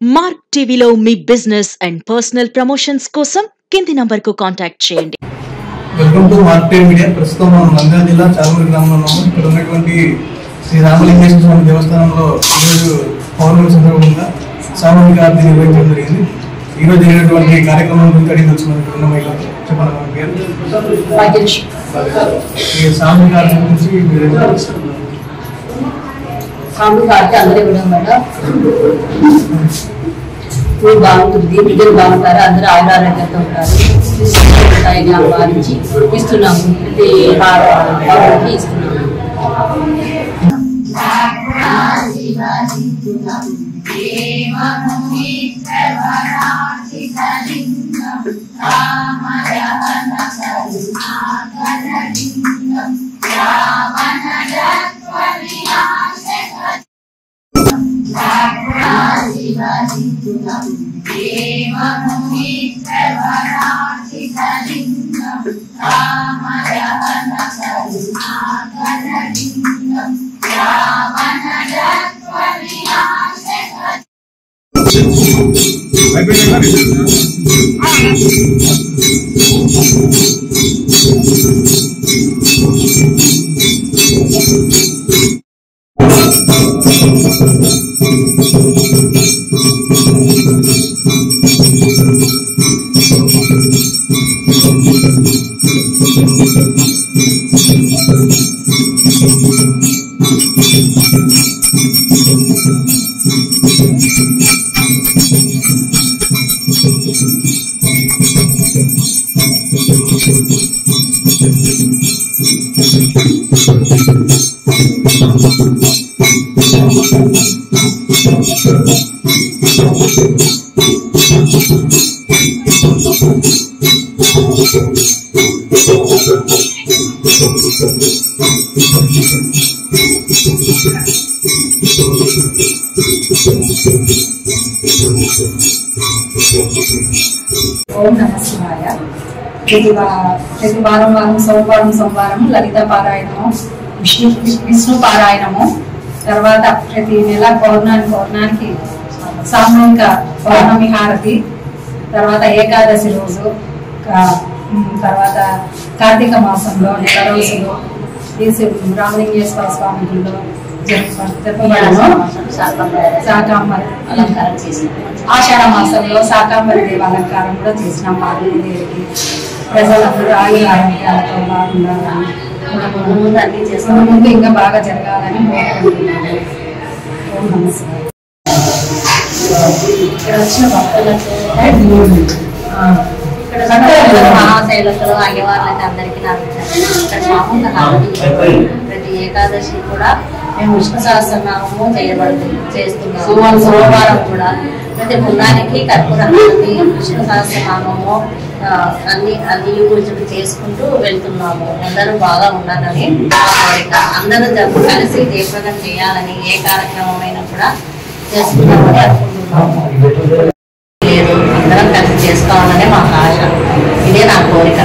Mark టీవీలో మీ business and personal promotions కోసం కింది నంబర్ కు కాంటాక్ట్ చేయండి. Welcome to mark TV media. ప్రస్తుతం మనం నంద్యాల జిల్లా చాలమూరు గ్రామంలో ఉన్నాము. ఇక్కడ ఉన్నటువంటి శ్రీ రామలింగేశ్వర స్వామి దేవస్థానంలో ఈరోజు పౌర్ణమి సందర్భంగా సామూహిక ఆరతి నిర్వహించడం జరిగింది. ఈరోజు జరిగినటువంటి కార్యక్రమం గురించి అడిగి తెలుసుకున్న మహిళలు చెప్పండి. మన పేరు ఈ సామూహిక ఆరతి గురించి సామూహిక ఆరతి అందరూ కూడా మేడం బాగుంటుంది, బిడ్డలు బాగుంటారు, అందరూ ఆయురారోగ్యంతో ఉంటారు. భావించి ఇస్తున్నాము, ప్రతి భావానికి ఇస్తున్నాము. ఓం నమః శివాయ. ప్రతి వారం సోమవారం లలిత పారాయణము, విష్ణు పారాయణము, తర్వాత ప్రతి నెల పౌర్ణానికి సామూహిక పౌర్ణమి హారతి, తర్వాత ఏకాదశి రోజు, తర్వాత కార్తీక మాసంలో నెల రోజులు రామలింగేశ్వర స్వామి గుడిలో శాకాంబరి అలంకారం చేసిన, ఆషాఢ మాసంలో శాకాంబరి దేవ అలంకారం కూడా చేసినాం. పార్వతీదేవికి ప్రజలందరూ ఆయుర ఆరోగ్యాలతో బాగుండాలని, ముందు ఇంకా బాగా జరగాలని కోరుకుంటున్నాను. ఓం నమః శివాయ. ఇక్కడ వచ్చిన భక్తులకు, మహాశైలకులు, అయ్యవార్లకి అందరికీ ఇక్కడ సామూహిక హారతి ప్రతి ఏకాదశి కూడా మేము విష్ణు సహస్రనామము చేస్తున్నాము. సోమవారం కూడా ప్రతి బృందానికి కర్పూర హారతి, విష్ణు సహస్రనామము అన్ని పూజలు చేసుకుంటూ వెళ్తున్నాము. అందరూ బాగా ఉండాలని కోరిక. అందరూ కలిసి జయప్రదం చేయాలని, ఏ కార్యక్రమమైనా కూడా చేసుకుందామని అనుకుంటున్నాము. లేదు, అందరం కలిసి చేసుకోవాలనే మాకు ఆశ. ఇదే నా కోరిక.